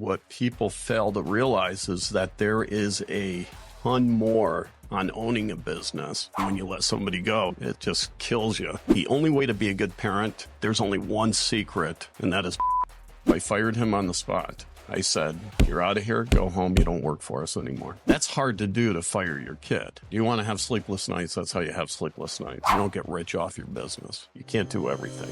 what people fail to realize is that there is a ton more on owning a business. When you let somebody go, it just kills you. The only way to be a good parent, there's only one secret, and that is I fired him on the spot. I said, you're out of here, go home, you don't work for us anymore. That's hard to do, to fire your kid. You want to have sleepless nights, that's how you have sleepless nights. You don't get rich off your business. You can't do everything.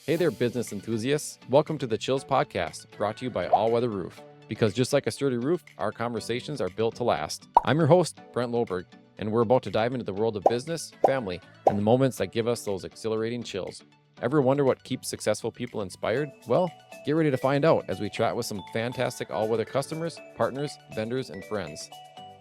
Hey there, business enthusiasts. Welcome to the Chills Podcast, brought to you by All Weather Roof. Because just like a sturdy roof, our conversations are built to last. I'm your host, Brent Loberg, and we're about to dive into the world of business, family, and the moments that give us those exhilarating chills. Ever wonder what keeps successful people inspired? Well, get ready to find out as we chat with some fantastic all-weather customers, partners, vendors, and friends.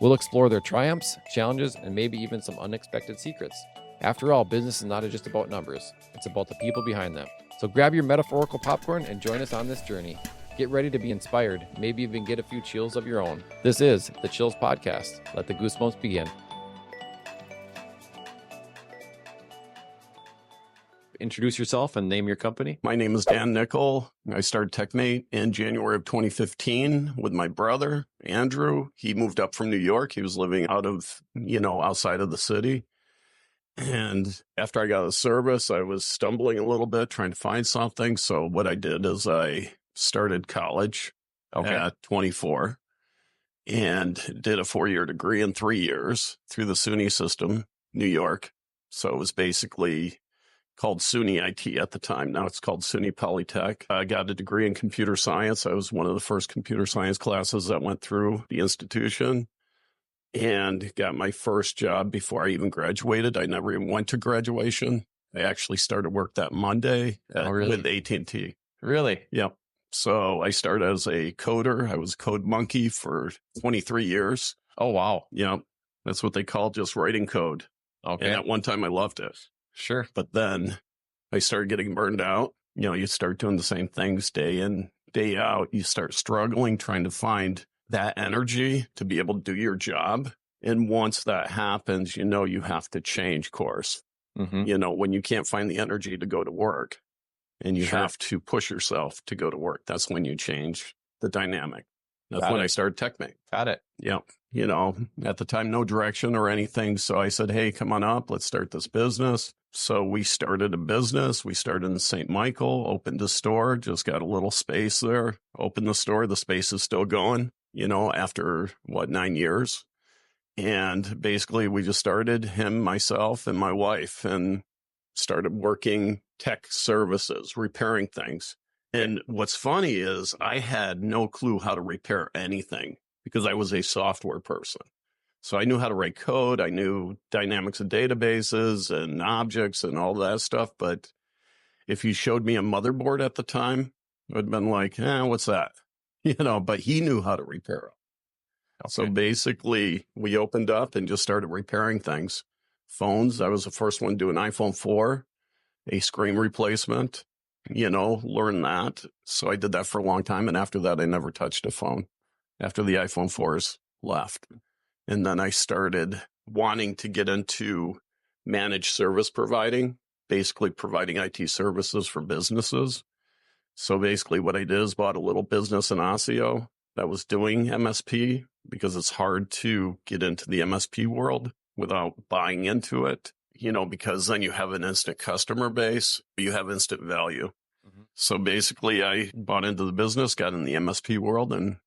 We'll explore their triumphs, challenges, and maybe even some unexpected secrets. After all, business is not just about numbers. It's about the people behind them. So grab your metaphorical popcorn and join us on this journey. Get ready to be inspired, maybe even get a few chills of your own. This is the Chills Podcast. Let the goosebumps begin. Introduce yourself and name your company. My name is Dan Nickel. I started TechMate in January of 2015 with my brother, Andrew. He moved up from New York. He was living outside of the city. And after I got out of service, I was stumbling a little bit trying to find something. So what I did is I started college at 24 and did a 4-year degree in 3 years through the SUNY system, New York. So it was basically called SUNY IT at the time. Now it's called SUNY Polytech. I got a degree in computer science. I was one of the first computer science classes that went through the institution and got my first job before I even graduated. I never even went to graduation. I actually started work that Monday with AT&T. Really? Yep. So I started as a coder. I was a code monkey for 23 years. Oh, wow. Yep. That's what they call just writing code. Okay. And at one time I loved it. Sure. But then I started getting burned out. You start doing the same things day in, day out. You start struggling, trying to find that energy to be able to do your job. And once that happens, you have to change course. Mm-hmm. When you can't find the energy to go to work and you have to push yourself to go to work, that's when you change the dynamic. That's when I started TechMate. Got it. Yep. At the time, no direction or anything. So I said, hey, come on up. Let's start this business. So we started a business. We started in St. Michael, opened a store, just got a little space there, opened the store. The space is still going, after 9 years. And basically we just started, him, myself, and my wife, and started working tech services, repairing things. And what's funny is I had no clue how to repair anything because I was a software person. So I knew how to write code. I knew dynamics of databases and objects and all that stuff. But if you showed me a motherboard at the time, I would have been like, what's that? But he knew how to repair it. Okay. So basically we opened up and just started repairing things. Phones. I was the first one to do an iPhone 4, a screen replacement. Learn that. So I did that for a long time. And after that, I never touched a phone after the iPhone 4s left. And then I started wanting to get into managed service providing, basically providing IT services for businesses. So basically what I did is bought a little business in Osseo that was doing MSP because it's hard to get into the MSP world without buying into it. Because then you have an instant customer base, you have instant value. Mm-hmm. So basically I bought into the business, got in the MSP world and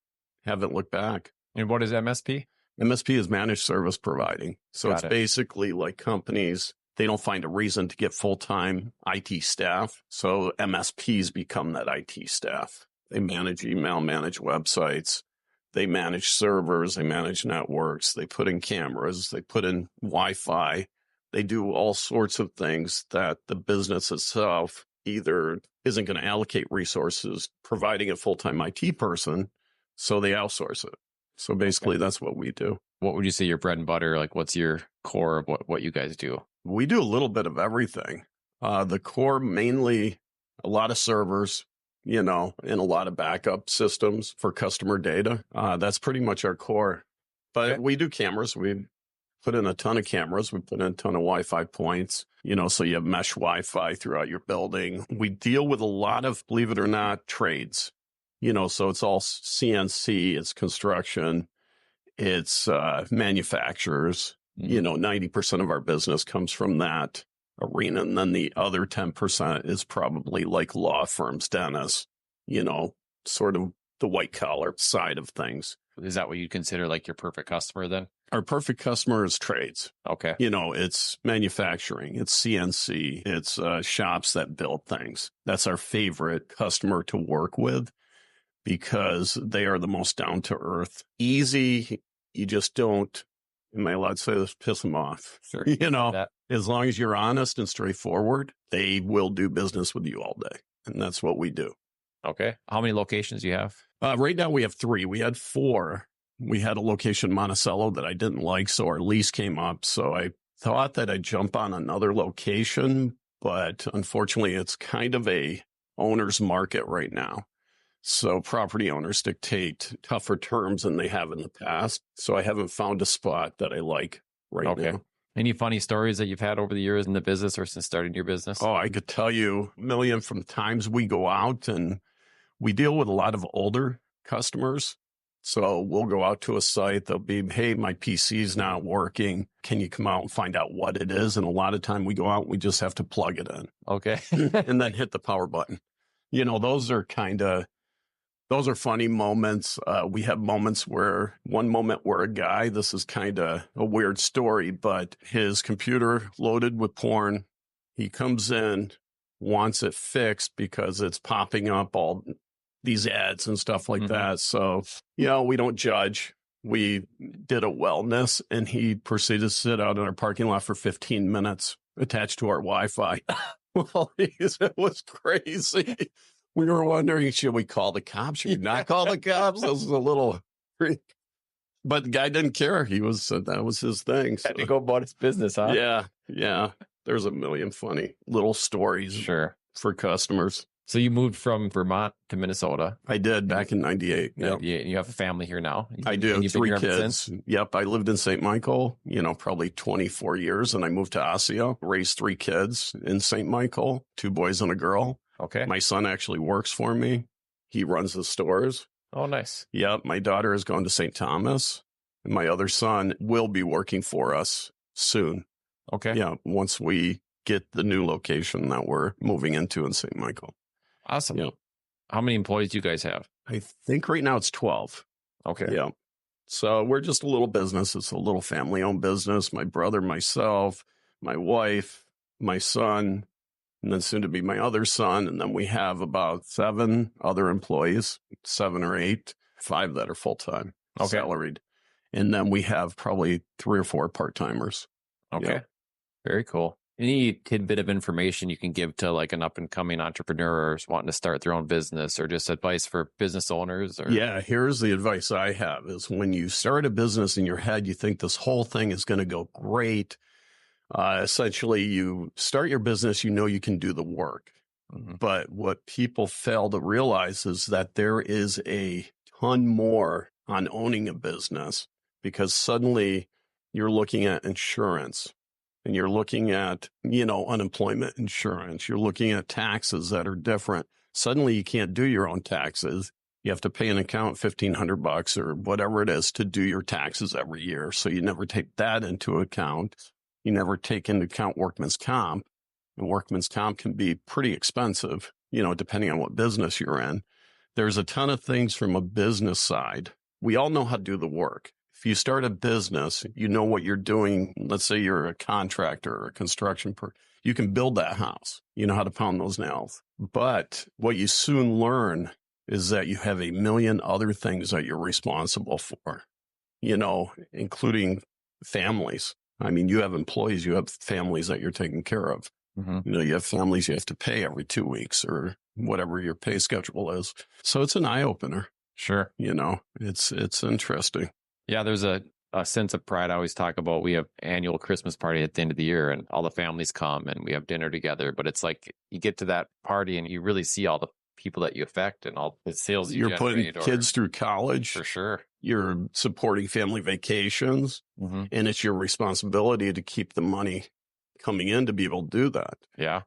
haven't looked back. And what is MSP? MSP is managed service providing. So it's basically like companies, they don't find a reason to get full-time IT staff. So MSPs become that IT staff. They manage email, manage websites. They manage servers, they manage networks, they put in cameras, they put in Wi-Fi. They do all sorts of things that the business itself either isn't going to allocate resources providing a full-time IT person, so they outsource it. So basically, that's what we do. What would you say your bread and butter, like what's your core of what you guys do? We do a little bit of everything. The core, mainly a lot of servers, and a lot of backup systems for customer data. That's pretty much our core. But we do cameras. We put in a ton of cameras. We put in a ton of Wi-Fi points, so you have mesh Wi-Fi throughout your building. We deal with a lot of, believe it or not, trades. So it's all CNC, it's construction, it's manufacturers. 90% of our business comes from that arena. And then the other 10% is probably like law firms, dentists, sort of the white collar side of things. Is that what you consider like your perfect customer then? Our perfect customer is trades. Okay. It's manufacturing, it's CNC, it's shops that build things. That's our favorite customer to work with because they are the most down to earth, easy. You just don't, am I allowed to say this, piss them off? Sure. As long as you're honest and straightforward, they will do business with you all day. And that's what we do. Okay. How many locations do you have? Right now we have 3. We had 4. We had a location in Monticello that I didn't like, so our lease came up. So I thought that I'd jump on another location, but unfortunately it's kind of a owner's market right now. So property owners dictate tougher terms than they have in the past. So I haven't found a spot that I like right now. Any funny stories that you've had over the years in the business or since starting your business? Oh, I could tell you a million from the times we go out, and we deal with a lot of older customers. So we'll go out to a site. They'll be, hey, my PC's not working. Can you come out and find out what it is? And a lot of time we go out and we just have to plug it in. Okay. And then hit the power button. Those are funny moments. We have moments where a guy, this is kind of a weird story, but his computer loaded with porn. He comes in, wants it fixed because it's popping up all these ads and stuff like that. So, we don't judge. We did a wellness, and he proceeded to sit out in our parking lot for 15 minutes attached to our Wi-Fi. Well, it was crazy. We were wondering, should we call the cops? Should we not call the cops? That was a little freak. But the guy didn't care. That was his thing. So. Had to go about his business, huh? Yeah. There's a million funny little stories for customers. So you moved from Vermont to Minnesota. I did back in 98. Yep. You have a family here now. I do. 3 kids. Yep. I lived in St. Michael, probably 24 years. And I moved to Osseo, raised 3 kids in St. Michael, 2 boys and a girl. Okay. My son actually works for me. He runs the stores. Oh, nice. Yep. My daughter is going to St. Thomas. And my other son will be working for us soon. Okay. Yeah. Once we get the new location that we're moving into in St. Michael. Awesome. Yeah. How many employees do you guys have? I think right now it's 12. Okay. Yeah. So we're just a little business. It's a little family-owned business. My brother, myself, my wife, my son, and then soon to be my other son. And then we have about 7 other employees, 7 or 8, 5 that are full-time, salaried. And then we have probably 3 or 4 part-timers. Okay. Yeah. Very cool. Any tidbit of information you can give to like an up and coming entrepreneur or wanting to start their own business, or just advice for business owners? Yeah, here's the advice I have is when you start a business in your head, you think this whole thing is going to go great. Essentially, you start your business, you can do the work. But what people fail to realize is that there is a ton more on owning a business, because suddenly you're looking at insurance. And you're looking at, unemployment insurance. You're looking at taxes that are different. Suddenly you can't do your own taxes. You have to pay an accountant $1,500 or whatever it is to do your taxes every year. So you never take that into account. You never take into account workman's comp. And workman's comp can be pretty expensive, depending on what business you're in. There's a ton of things from a business side. We all know how to do the work. If you start a business, you know what you're doing. Let's say you're a contractor or a construction person. You can build that house. You know how to pound those nails. But what you soon learn is that you have a million other things that you're responsible for, including families. I mean, you have employees, you have families that you're taking care of. You have families you have to pay every 2 weeks or whatever your pay schedule is. So it's an eye opener. Sure. It's interesting. Yeah, there's a sense of pride. I always talk about, we have annual Christmas party at the end of the year and all the families come and we have dinner together. But it's like you get to that party and you really see all the people that you affect and all the sales you're putting kids through college. For sure. You're supporting family vacations. And it's your responsibility to keep the money coming in to be able to do that. Yeah.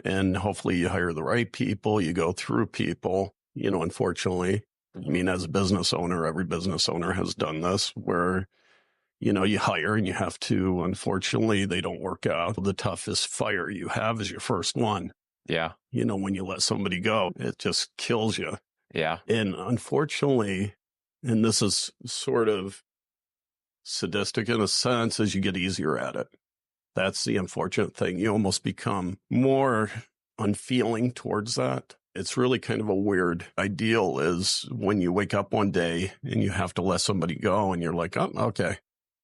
And hopefully you hire the right people. You go through people. unfortunately. I mean, as a business owner, every business owner has done this where, you hire and you have to, unfortunately, they don't work out. The toughest fire you have is your first one. Yeah. When you let somebody go, it just kills you. Yeah. And unfortunately, and this is sort of sadistic in a sense, as you get easier at it. That's the unfortunate thing. You almost become more unfeeling towards that. It's really kind of a weird ideal is when you wake up one day and you have to let somebody go and you're like, oh, okay,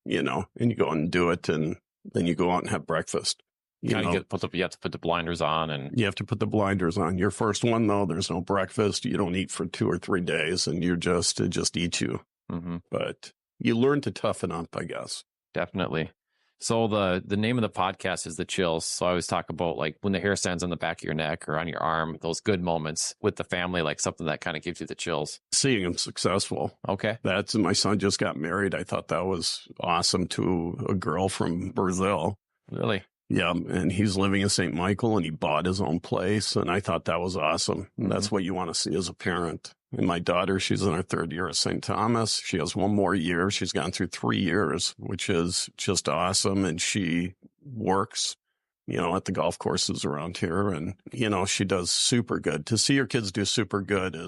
and you go and do it. And then you go out and have breakfast. You have to put the blinders on, and you have to put the blinders on. Your first one, though, there's no breakfast. You don't eat for 2 or 3 days and it just eats you. Mm-hmm. But you learn to toughen up, I guess. Definitely. So the name of the podcast is The Chills. So I always talk about like when the hair stands on the back of your neck or on your arm, those good moments with the family, like something that kind of gives you the chills. Seeing him successful. Okay. My son just got married. I thought that was awesome, to a girl from Brazil. Really? Yeah. And he's living in St. Michael and he bought his own place. And I thought that was awesome. And that's what you want to see as a parent. And my daughter, she's in her 3rd year at St. Thomas. She has 1 more year. She's gone through 3 years, which is just awesome. And she works, at the golf courses around here. And, she does super good. To see your kids do super good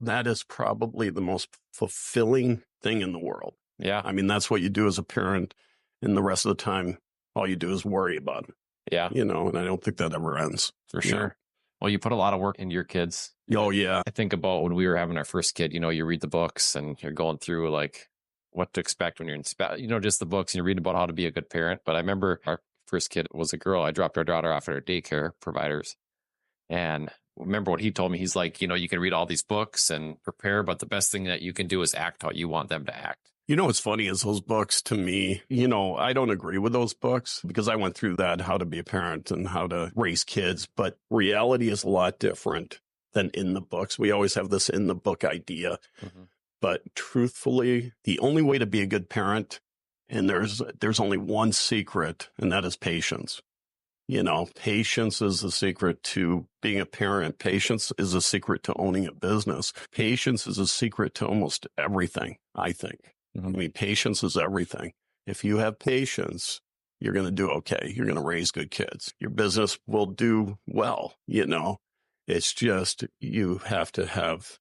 that is probably the most fulfilling thing in the world. Yeah. I mean, that's what you do as a parent. And the rest of the time, all you do is worry about them. Yeah. And I don't think that ever ends. For sure. Well, you put a lot of work into your kids. Oh, yeah. I think about when we were having our first kid, you read the books and you're going through like what to expect when you're in, just the books and you read about how to be a good parent. But I remember our first kid was a girl. I dropped our daughter off at our daycare providers. And remember what he told me. He's like, you can read all these books and prepare, but the best thing that you can do is act how you want them to act. What's funny is those books to me, I don't agree with those books because I went through that, how to be a parent and how to raise kids. But reality is a lot different than in the books. We always have this in the book idea. Mm-hmm. But truthfully, the only way to be a good parent, and there's only one secret, and that is patience. Patience is the secret to being a parent. Patience is a secret to owning a business. Patience is a secret to almost everything, I think. Mm-hmm. I mean, patience is everything. If you have patience, you're going to do okay. You're going to raise good kids. Your business will do well. It's just you have to have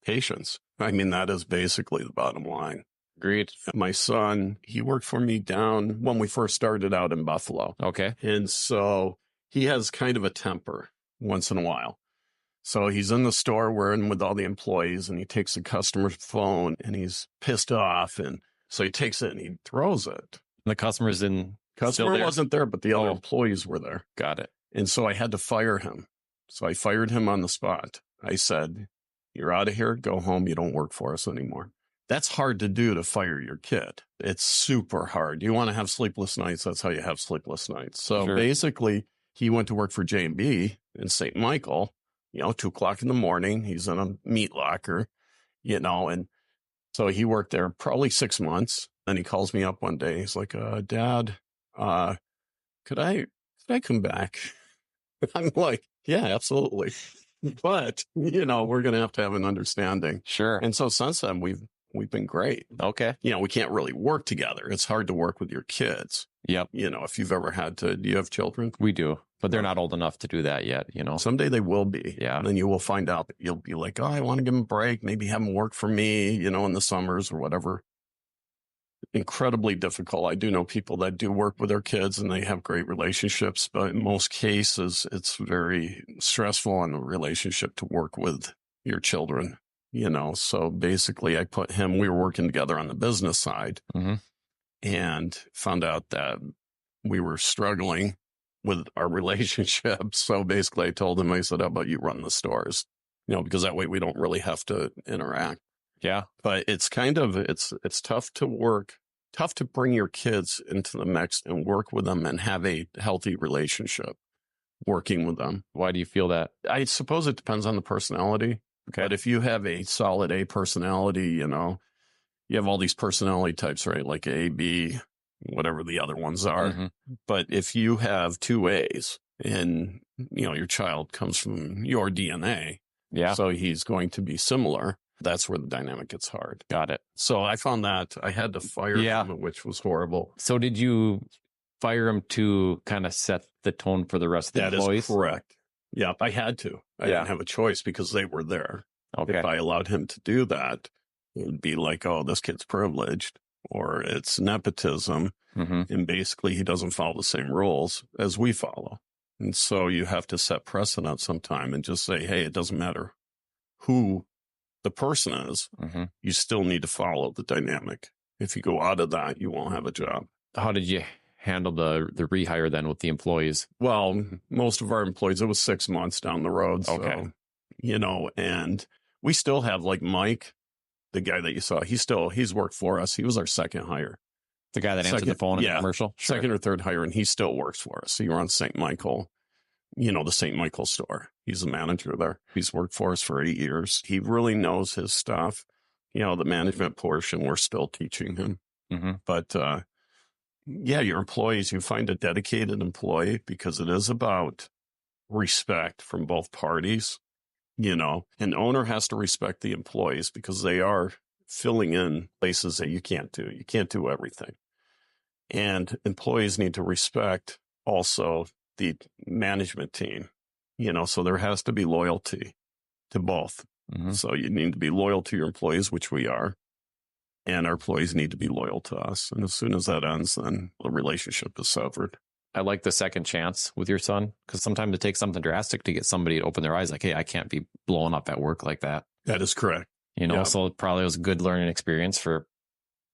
patience. I mean, that is basically the bottom line. Agreed. My son, he worked for me down when we first started out in Buffalo. Okay. And so he has kind of a temper once in a while. So he's in the store working with all the employees and he takes the customer's phone and he's pissed off. And so he takes it and he throws it. The customer wasn't there, but the other employees were there. Got it. And so I had to fire him. So I fired him on the spot. I said, you're out of here. Go home. You don't work for us anymore. That's hard to do, to fire your kid. It's super hard. You want to have sleepless nights. That's how you have sleepless nights. So basically he went to work for J&B in St. Michael. 2:00 in the morning, he's in a meat locker, and so he worked there probably 6 months. Then he calls me up one day. He's like, Dad, could I come back? I'm like, yeah, absolutely. But, we're going to have an understanding. Sure. And so since then, we've been great. Okay. We can't really work together. It's hard to work with your kids. Yep. If you've ever do you have children? We do, but they're not old enough to do that yet, Someday they will be. Yeah. And then you will find out that you'll be like, oh, I want to give them a break. Maybe have them work for me, in the summers or whatever. Incredibly difficult. I do know people that do work with their kids and they have great relationships, but in most cases, it's very stressful in a relationship to work with your children, So basically we were working together on the business side. Mm-hmm. And found out that we were struggling with our relationship. So basically I told him, I said, how about you run the stores? Because that way we don't really have to interact. Yeah. But it's it's tough to bring your kids into the mix and work with them and have a healthy relationship working with them. Why do you feel that? I suppose it depends on the personality. Okay. But if you have a solid A personality, you have all these personality types, right? Like A, B, whatever the other ones are. Mm-hmm. But if you have 2 A's and, your child comes from your DNA, Yeah. So he's going to be similar. That's where the dynamic gets hard. Got it. So I found that I had to fire Yeah. him, which was horrible. So did you fire him to kind of set the tone for the rest of the employees? That is correct. Yep, I had to. I didn't have a choice because they were there. Okay. If I allowed him to do that, it would be like, oh, this kid's privileged, or it's nepotism. And basically he doesn't follow the same rules as we follow. And so you have to set precedent sometime and just say, hey, it doesn't matter who the person is. You still need to follow the dynamic. If you go out of that, you won't have a job. How did you handle the rehire then with the employees? Well, most of our employees, it was 6 months down the road. So, Okay. And we still have like Mike, the guy that you saw, he's worked for us. He was our second hire. The guy that answered the phone in the commercial? Sure. Second or third hire, and he still works for us. He runs St. Michael, the St. Michael store. He's the manager there. He's worked for us for 8 years. He really knows his stuff. The management portion, we're still teaching him. But, your employees, you find a dedicated employee because it is about respect from both parties. An owner has to respect the employees because they are filling in places that you can't do. You can't do everything. And employees need to respect also the management team, so there has to be loyalty to both. So you need to be loyal to your employees, which we are. And our employees need to be loyal to us. And as soon as that ends, then the relationship is severed. I like the second chance with your son because sometimes it takes something drastic to get somebody to open their eyes like, hey, I can't be blowing up at work like that. That is correct. So it probably was a good learning experience for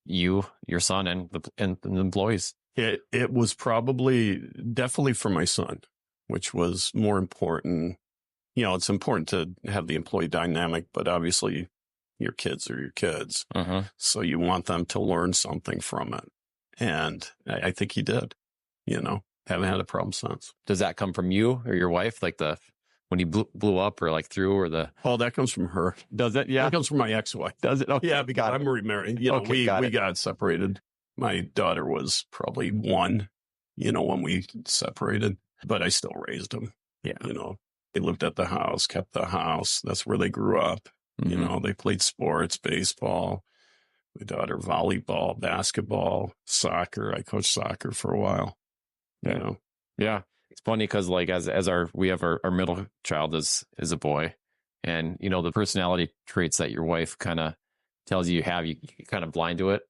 you, your son, and the employees. It was definitely for my son, which was more important. It's important to have the employee dynamic, but obviously your kids are your kids. So you want them to learn something from it. And I think he did, haven't had a problem since. Does that come from you or your wife? Like when he blew up or like through or the... Oh, that comes from her. Does it? Yeah. That comes from my ex-wife. Does it? Okay. Yeah, because I'm remarried. We got separated. My daughter was probably 1, when we separated, but I still raised them. Yeah. They lived at the house, kept the house. That's where they grew up. They played sports, baseball. My daughter, volleyball, basketball, soccer. I coached soccer for a while. Yeah. It's funny because like we have our middle child is a boy, and the personality traits that your wife kind of tells you have, you kind of blind to it.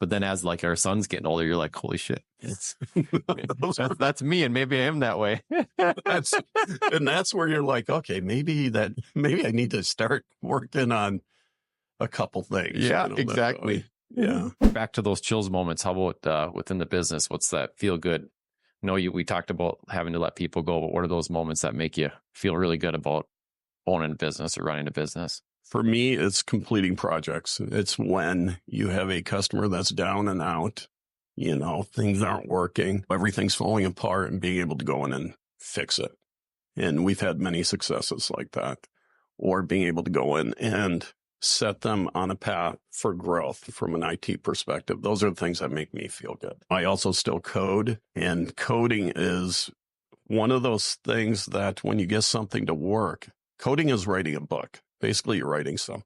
But then as like our son's getting older, you're like, holy shit, that's me, and maybe I am that way. That's where you're like, okay, maybe I need to start working on a couple things. Yeah, exactly. Yeah. Back to those chills moments. How about within the business? What's that feel good? We talked about having to let people go, but what are those moments that make you feel really good about owning a business or running a business? For me, it's completing projects. It's when you have a customer that's down and out, things aren't working, everything's falling apart, and being able to go in and fix it. And we've had many successes like that. Or being able to go in and set them on a path for growth from an IT perspective. Those are the things that make me feel good. I also still code, and coding is one of those things that when you get something to work, coding is writing a book. Basically, you're writing some.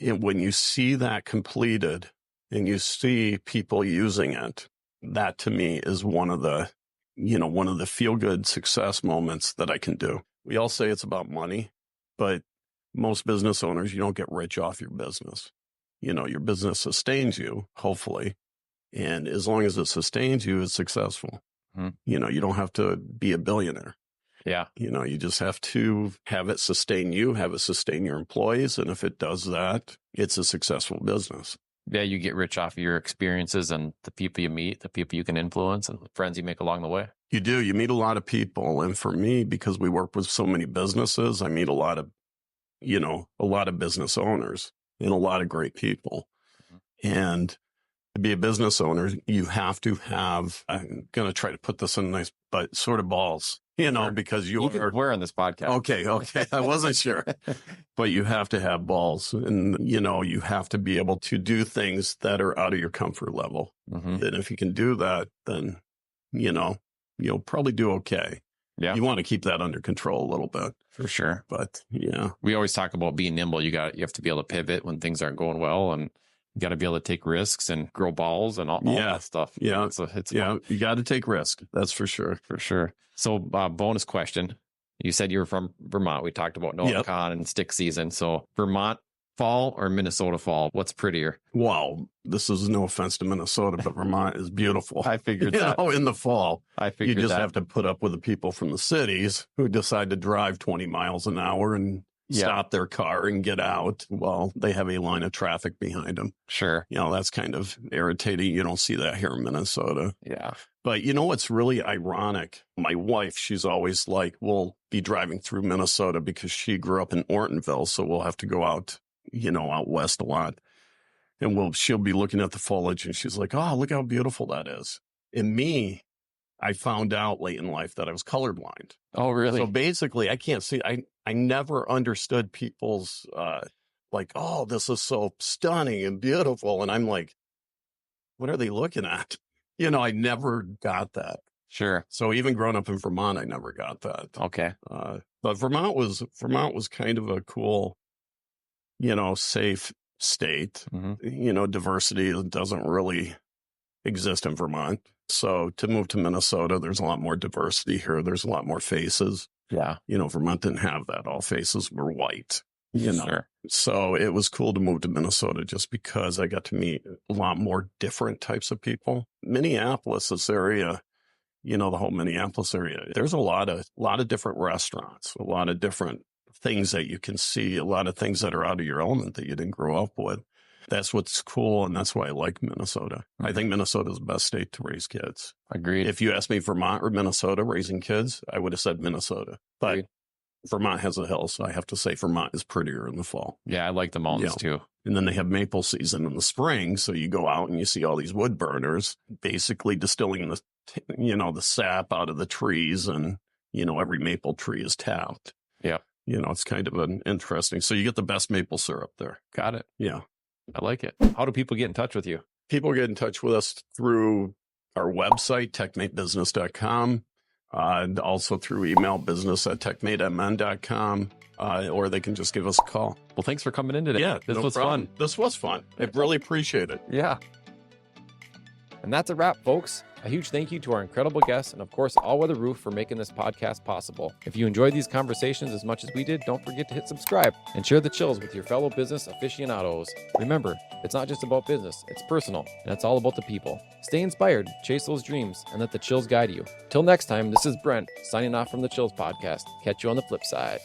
And when you see that completed and you see people using it, that to me is one of the feel-good success moments that I can do. We all say it's about money, but most business owners, you don't get rich off your business. Your business sustains you, hopefully. And as long as it sustains you, it's successful. You don't have to be a billionaire. Yeah. You just have to have it sustain you, have it sustain your employees. And if it does that, it's a successful business. Yeah. You get rich off of your experiences and the people you meet, the people you can influence, and the friends you make along the way. You do. You meet a lot of people. And for me, because we work with so many businesses, I meet a lot of business owners and a lot of great people. And to be a business owner, you have to have, I'm going to try to put this in nice, but sort of balls, because you are. We're on this podcast. Okay. I wasn't sure, but you have to have balls, and, you have to be able to do things that are out of your comfort level. And if you can do that, then, you'll probably do okay. Yeah. You want to keep that under control a little bit. For sure. But yeah, We always talk about being nimble. You have to be able to pivot when things aren't going well, and you got to be able to take risks and grow balls and all that stuff. Yeah. It's you got to take risk. That's for sure. for sure. So bonus question. You said you were from Vermont. We talked about NovaCon and stick season. So Vermont fall or Minnesota fall? What's prettier? Wow. This is no offense to Minnesota, but Vermont is beautiful. I figured you that. know, in the fall. I figured you just that. have to put up with the people from the cities who decide to drive 20 miles an hour and stop their car and get out while they have a line of traffic behind them. Sure. You know, that's kind of irritating. You don't see that here in Minnesota. Yeah. But you know what's really ironic? My wife, she's always like, we'll be driving through Minnesota because she grew up in Ortonville. So we'll have to go out, you know, out west a lot. And she'll be looking at the foliage and she's like, oh, look how beautiful that is. And me, I found out late in life that I was colorblind. Oh, really? So basically I can't see. I never understood people's, like, oh, this is so stunning and beautiful. And I'm like, what are they looking at? You know, I never got that. Sure. So even growing up in Vermont, I never got that. Okay. But Vermont was kind of a cool, you know, safe state. Mm-hmm. You know, diversity doesn't really exist in Vermont. So to move to Minnesota, there's a lot more diversity here. There's a lot more faces. Yeah. You know, Vermont didn't have that. All faces were white. You know, Sure. So it was cool to move to Minnesota just because I got to meet a lot more different types of people. Minneapolis, this area, you know, the whole Minneapolis area, there's a lot of different restaurants, a lot of different things that you can see, a lot of things that are out of your element that you didn't grow up with. That's what's cool. And that's why I like Minnesota. Mm-hmm. I think Minnesota is the best state to raise kids. Agreed. If you asked me Vermont or Minnesota raising kids, I would have said Minnesota. But Agreed. Vermont has a hill, so I have to say Vermont is prettier in the fall. Yeah, I like the mountains too. And then they have maple season in the spring, so you go out and you see all these wood burners basically distilling the sap out of the trees, and you know every maple tree is tapped. Yeah, you know it's kind of an interesting. So you get the best maple syrup there. Got it. Yeah, I like it. How do people get in touch with you? People get in touch with us through our website, techmatebusiness.com. And also through email, business@techmatemn.com, or they can just give us a call. Well, thanks for coming in today. Yeah, this was fun. This was fun. I really appreciate it. Yeah. And that's a wrap, folks. A huge thank you to our incredible guests and, of course, All Weather Roof for making this podcast possible. If you enjoyed these conversations as much as we did, don't forget to hit subscribe and share the chills with your fellow business aficionados. Remember, it's not just about business, it's personal, and it's all about the people. Stay inspired, chase those dreams, and let the chills guide you. Till next time, this is Brent, signing off from the Chills Podcast. Catch you on the flip side.